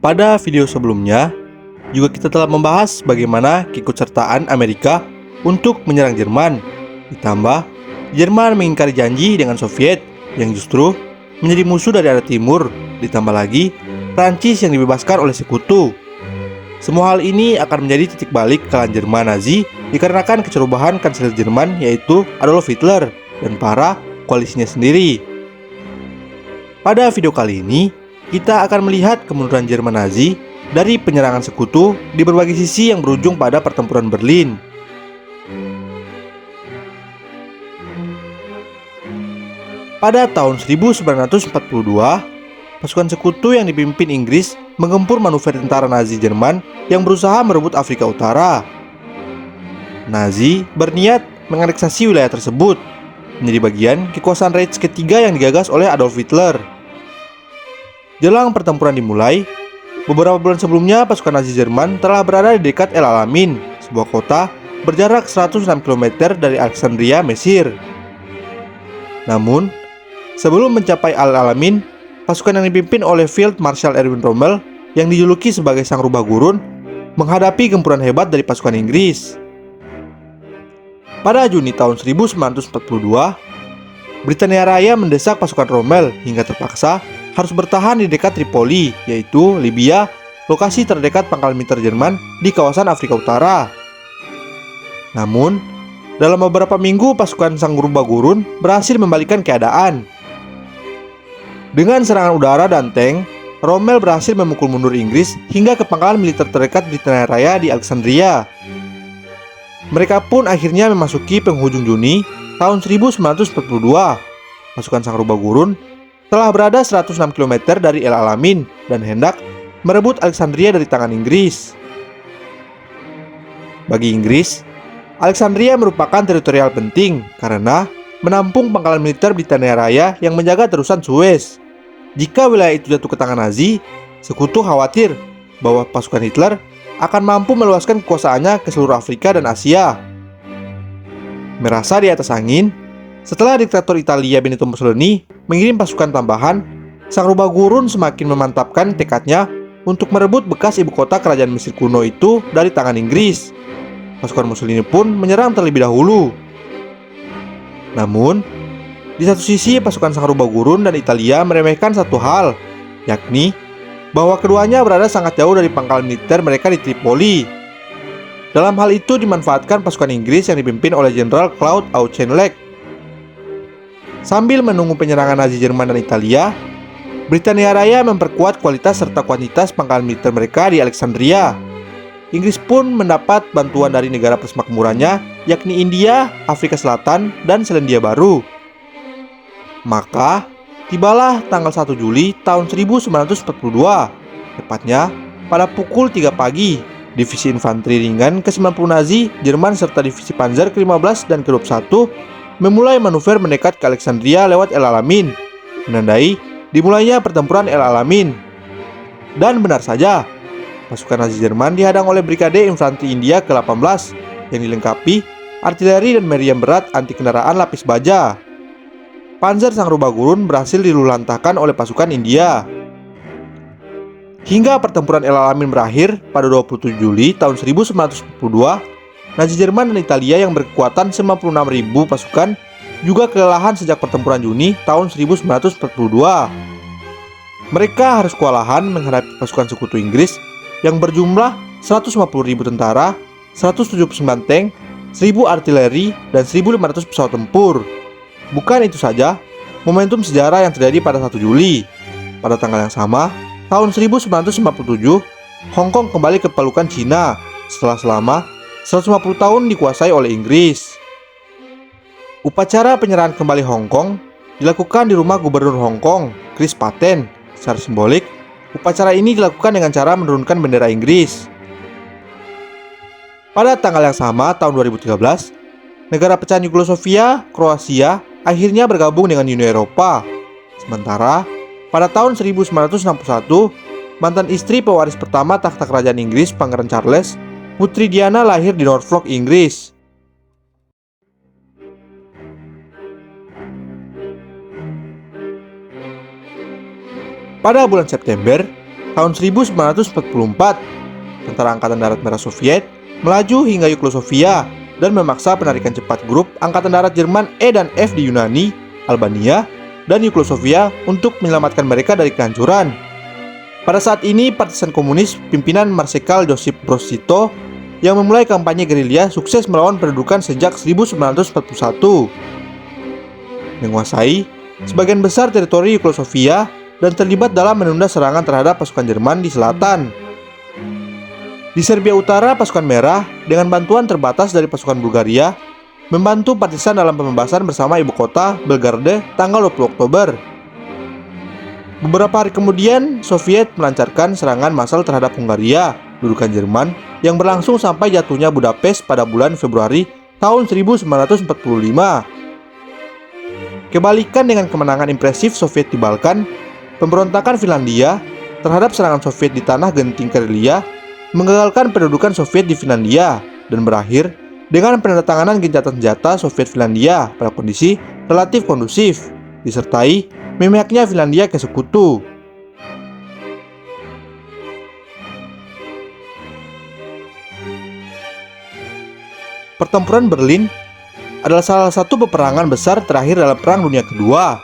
Pada video sebelumnya, juga kita telah membahas bagaimana keikutsertaan Amerika untuk menyerang Jerman. Ditambah, Jerman mengingkari janji dengan Soviet yang justru menjadi musuh dari arah timur. Ditambah lagi, Prancis yang dibebaskan oleh sekutu. Semua hal ini akan menjadi titik balik kekalahan Jerman Nazi dikarenakan kecerobohan kanselir Jerman yaitu Adolf Hitler dan para koalisinya sendiri. Pada video kali ini, kita akan melihat kemunduran Jerman Nazi dari penyerangan sekutu di berbagai sisi yang berujung pada pertempuran Berlin. Pada tahun 1942, pasukan sekutu yang dipimpin Inggris menggempur manuver tentara Nazi Jerman yang berusaha merebut Afrika Utara. Nazi berniat menganeksasi wilayah tersebut menjadi bagian kekuasaan Reich ketiga yang digagas oleh Adolf Hitler. Jelang pertempuran dimulai, beberapa bulan sebelumnya pasukan Nazi Jerman telah berada di dekat El Alamein, sebuah kota berjarak 106 km dari Alexandria, Mesir. Namun, sebelum mencapai Al Alamein, pasukan yang dipimpin oleh Field Marshal Erwin Rommel yang dijuluki sebagai Sang Rubah Gurun menghadapi gempuran hebat dari pasukan Inggris. Pada Juni tahun 1942, Britania Raya mendesak pasukan Rommel hingga terpaksa harus bertahan di dekat Tripoli, yaitu Libya, lokasi terdekat pangkal militer Jerman di kawasan Afrika Utara. Namun, dalam beberapa minggu pasukan Sang Rubah Gurun berhasil membalikkan keadaan. Dengan serangan udara dan tank, Rommel berhasil memukul mundur Inggris hingga ke pangkalan militer terdekat Britania Raya di Alexandria. Mereka pun akhirnya memasuki penghujung Juni tahun 1942. Pasukan Sang Rubah Gurun telah berada 106 km dari El Alamein dan hendak merebut Alexandria dari tangan Inggris. Bagi Inggris, Alexandria merupakan teritorial penting karena menampung pangkalan militer Britania Raya yang menjaga terusan Suez. Jika wilayah itu jatuh ke tangan Nazi, sekutu khawatir bahwa pasukan Hitler akan mampu meluaskan kekuasaannya ke seluruh Afrika dan Asia. Merasa di atas angin, setelah diktator Italia Benito Mussolini mengirim pasukan tambahan, Sang Rubah Gurun semakin memantapkan tekadnya untuk merebut bekas ibu kota kerajaan Mesir kuno itu dari tangan Inggris. Pasukan Mussolini pun menyerang terlebih dahulu. Namun, di satu sisi pasukan Sang Rubah Gurun dan Italia meremehkan satu hal, yakni bahwa keduanya berada sangat jauh dari pangkalan militer mereka di Tripoli. Dalam hal itu dimanfaatkan pasukan Inggris yang dipimpin oleh Jenderal Claude Auchinleck. Sambil menunggu penyerangan Nazi Jerman dan Italia, Britania Raya memperkuat kualitas serta kuantitas pangkalan militer mereka di Alexandria. Inggris pun mendapat bantuan dari negara persemakmurannya, yakni India, Afrika Selatan, dan Selandia Baru. Maka, tibalah tanggal 1 Juli tahun 1942, tepatnya pada pukul 3 pagi, divisi infanteri ringan ke-90 Nazi Jerman serta divisi Panzer ke-15 dan ke-21 memulai manuver mendekat ke Alexandria lewat El Alamein, menandai dimulainya pertempuran El Alamein. Dan benar saja, pasukan Nazi Jerman dihadang oleh Brigade Infanteri India ke-18 yang dilengkapi artileri dan meriam berat anti kendaraan lapis baja. Panzer Sang Rubah Gurun berhasil diluluhlantahkan oleh pasukan India. Hingga pertempuran El Alamein berakhir pada 27 Juli tahun 1942, Nazi Jerman dan Italia yang berkekuatan 96.000 pasukan juga kelelahan sejak pertempuran Juni tahun 1942. Mereka harus kewalahan menghadapi pasukan sekutu Inggris yang berjumlah 150.000 tentara, 179 tank, 1.000 artileri, dan 1.500 pesawat tempur. Bukan itu saja, momentum sejarah yang terjadi pada 1 Juli. Pada tanggal yang sama, tahun 1957, Hong Kong kembali ke pelukan Cina setelah selama 150 tahun dikuasai oleh Inggris. Upacara penyerahan kembali Hong Kong dilakukan di rumah Gubernur Hong Kong, Chris Patten. Secara simbolik, upacara ini dilakukan dengan cara menurunkan bendera Inggris. Pada tanggal yang sama, tahun 2013, negara pecahan Yugoslavia, Kroasia, akhirnya bergabung dengan Uni Eropa. Sementara, pada tahun 1961, mantan istri pewaris pertama takhta kerajaan Inggris, Pangeran Charles, Putri Diana lahir di Norfolk, Inggris. Pada bulan September, Tahun 1944, tentara Angkatan Darat Merah Soviet melaju hingga Yugoslavia dan memaksa penarikan cepat grup Angkatan Darat Jerman E dan F di Yunani, Albania, dan Yugoslavia untuk menyelamatkan mereka dari kehancuran. Pada saat ini, partisan komunis pimpinan Marsekal Josip Broz Tito yang memulai kampanye gerilya sukses melawan pendudukan sejak 1941, menguasai sebagian besar teritori Yugoslavia dan terlibat dalam menunda serangan terhadap pasukan Jerman di selatan. Di Serbia Utara, pasukan merah dengan bantuan terbatas dari pasukan Bulgaria membantu partisan dalam pembebasan bersama ibu kota Belgrade tanggal 20 Oktober. Beberapa hari kemudian, Soviet melancarkan serangan massal terhadap Hungaria, dudukan Jerman, yang berlangsung sampai jatuhnya Budapest pada bulan Februari tahun 1945. Kebalikan dengan kemenangan impresif Soviet di Balkan, pemberontakan Finlandia terhadap serangan Soviet di tanah genting Karelia menggagalkan pendudukan Soviet di Finlandia dan berakhir dengan penandatanganan gencatan senjata Soviet Finlandia pada kondisi relatif kondusif, disertai memihaknya Finlandia ke sekutu. Pertempuran Berlin adalah salah satu peperangan besar terakhir dalam Perang Dunia Kedua,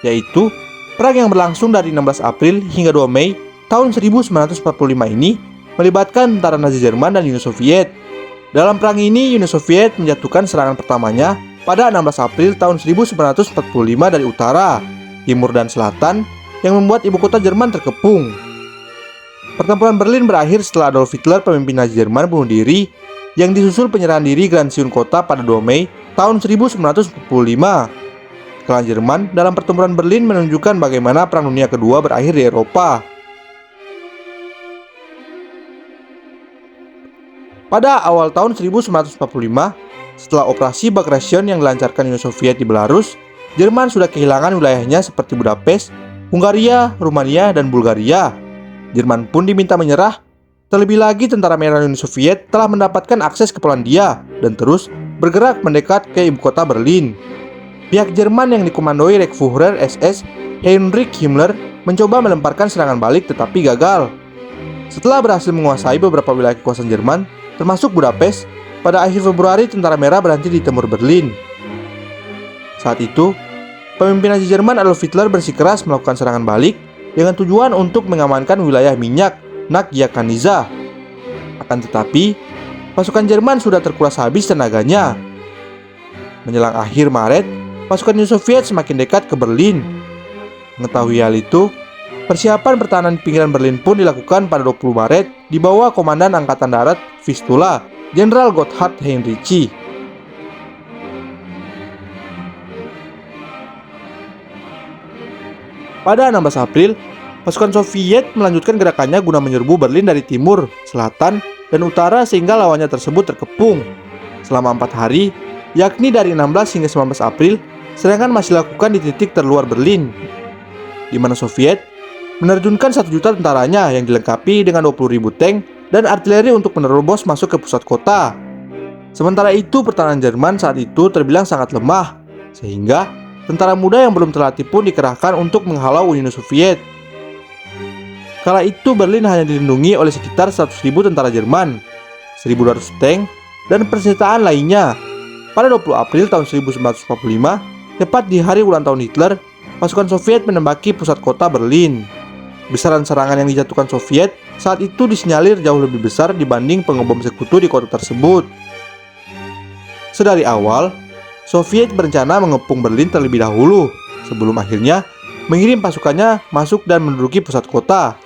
yaitu perang yang berlangsung dari 16 April hingga 2 Mei tahun 1945 ini melibatkan tentara Nazi Jerman dan Uni Soviet. Dalam perang ini, Uni Soviet menjatuhkan serangan pertamanya pada 16 April tahun 1945 dari utara, timur, dan selatan yang membuat ibu kota Jerman terkepung. Pertempuran Berlin berakhir setelah Adolf Hitler, pemimpin Nazi Jerman, bunuh diri yang disusul penyerahan diri Gransiun kota pada 2 Mei tahun 1945. Kekalahan Jerman dalam pertempuran Berlin menunjukkan bagaimana Perang Dunia Kedua berakhir di Eropa. Pada awal tahun 1945, setelah operasi Bagration yang dilancarkan Uni Soviet di Belarus, Jerman sudah kehilangan wilayahnya seperti Budapest, Hungaria, Rumania, dan Bulgaria. Jerman pun diminta menyerah. Terlebih lagi, tentara merah Uni Soviet telah mendapatkan akses ke Polandia dan terus bergerak mendekat ke ibu kota Berlin. Pihak Jerman yang dikomandoi Reichsführer SS Heinrich Himmler mencoba melemparkan serangan balik tetapi gagal. Setelah berhasil menguasai beberapa wilayah kekuasaan Jerman, termasuk Budapest, pada akhir Februari tentara merah berhenti di timur Berlin. Saat itu, pemimpin Nazi Jerman Adolf Hitler bersikeras melakukan serangan balik dengan tujuan untuk mengamankan wilayah minyak Nagyakaniza. Akan tetapi, pasukan Jerman sudah terkuras habis tenaganya. Menjelang akhir Maret, pasukan Uni Soviet semakin dekat ke Berlin. Mengetahui hal itu, persiapan pertahanan di pinggiran Berlin pun dilakukan pada 20 Maret di bawah Komandan Angkatan Darat Vistula, Jenderal Gotthard Heinrici. Pada 16 April, pasukan Soviet melanjutkan gerakannya guna menyerbu Berlin dari timur, selatan, dan utara sehingga lawannya tersebut terkepung. Selama 4 hari, yakni dari 16 hingga 19 April, serangan masih dilakukan di titik terluar Berlin, di mana Soviet menerjunkan 1 juta tentaranya yang dilengkapi dengan 20.000 tank dan artileri untuk menerobos masuk ke pusat kota. Sementara itu, pertahanan Jerman saat itu terbilang sangat lemah, sehingga tentara muda yang belum terlatih pun dikerahkan untuk menghalau Uni Soviet. Kala itu Berlin hanya dilindungi oleh sekitar 100.000 tentara Jerman, 1.200 tank, dan persenjataan lainnya. Pada 20 April tahun 1945, tepat di hari ulang tahun Hitler, pasukan Soviet menembaki pusat kota Berlin. Besaran serangan yang dijatuhkan Soviet saat itu disinyalir jauh lebih besar dibanding pengebom sekutu di kota tersebut. Sedari awal, Soviet berencana mengepung Berlin terlebih dahulu, sebelum akhirnya mengirim pasukannya masuk dan menduduki pusat kota.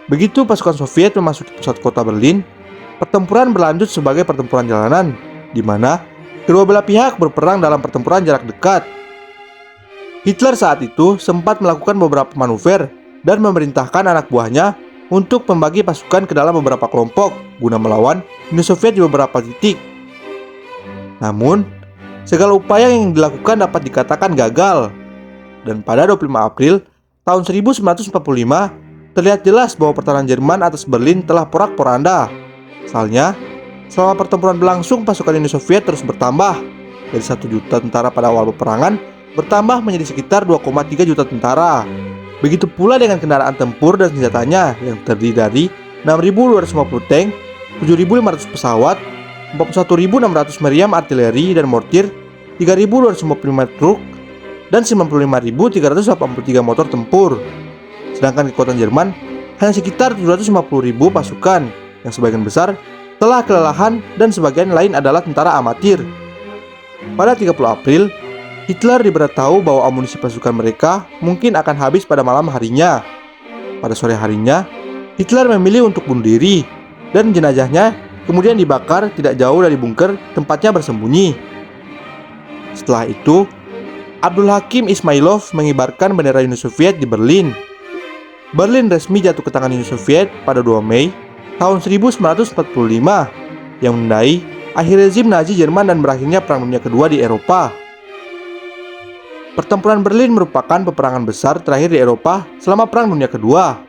Begitu pasukan Soviet memasuki pusat kota Berlin, pertempuran berlanjut sebagai pertempuran jalanan, di mana kedua belah pihak berperang dalam pertempuran jarak dekat. Hitler saat itu sempat melakukan beberapa manuver dan memerintahkan anak buahnya untuk membagi pasukan ke dalam beberapa kelompok guna melawan Uni Soviet di beberapa titik. Namun, segala upaya yang dilakukan dapat dikatakan gagal. Dan pada 25 April tahun 1945, terlihat jelas bahwa pertahanan Jerman atas Berlin telah porak-poranda. Pasalnya, selama pertempuran berlangsung, pasukan Uni Soviet terus bertambah. Dari 1 juta tentara pada awal peperangan, bertambah menjadi sekitar 2,3 juta tentara. Begitu pula dengan kendaraan tempur dan senjatanya yang terdiri dari 6.250 tank, 7.500 pesawat, 41.600 meriam artileri dan mortir, 3.255 truk, dan 95.383 motor tempur. Sedangkan kekuatan Jerman hanya sekitar 750.000 pasukan, yang sebagian besar telah kelelahan dan sebagian lain adalah tentara amatir. Pada 30 April, Hitler diberitahu bahwa amunisi pasukan mereka mungkin akan habis pada malam harinya. Pada sore harinya, Hitler memilih untuk bunuh diri, dan jenazahnya kemudian dibakar tidak jauh dari bunker tempatnya bersembunyi. Setelah itu, Abdul Hakim Ismailov mengibarkan bendera Uni Soviet di Berlin. Berlin resmi jatuh ke tangan Uni Soviet pada 2 Mei tahun 1945 yang menandai akhir rezim Nazi Jerman dan berakhirnya Perang Dunia Kedua di Eropa. Pertempuran Berlin merupakan peperangan besar terakhir di Eropa selama Perang Dunia Kedua.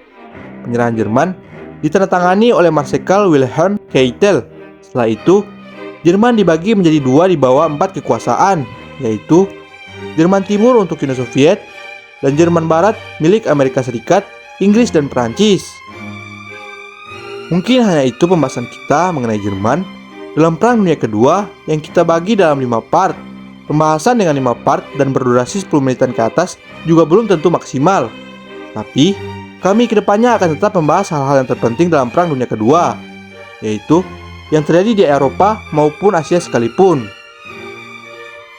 Penyerahan Jerman ditandatangani oleh Marsekal Wilhelm Keitel. Setelah itu, Jerman dibagi menjadi dua di bawah 4 kekuasaan, yaitu Jerman Timur untuk Uni Soviet dan Jerman Barat milik Amerika Serikat, Inggris, dan Perancis. Mungkin hanya itu pembahasan kita mengenai Jerman dalam Perang Dunia Kedua yang kita bagi dalam 5 part. Pembahasan dengan 5 part dan berdurasi 10 menitan ke atas juga belum tentu maksimal. Tapi, kami kedepannya akan tetap membahas hal-hal yang terpenting dalam Perang Dunia Kedua, yaitu yang terjadi di Eropa maupun Asia sekalipun.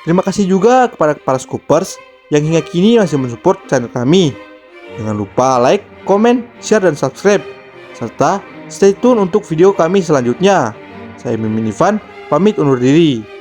Terima kasih juga kepada para Scoopers yang hingga kini masih mensupport channel kami. Jangan lupa like, komen, share, dan subscribe. Serta stay tune untuk video kami selanjutnya. Saya Mimin Ivan, pamit undur diri.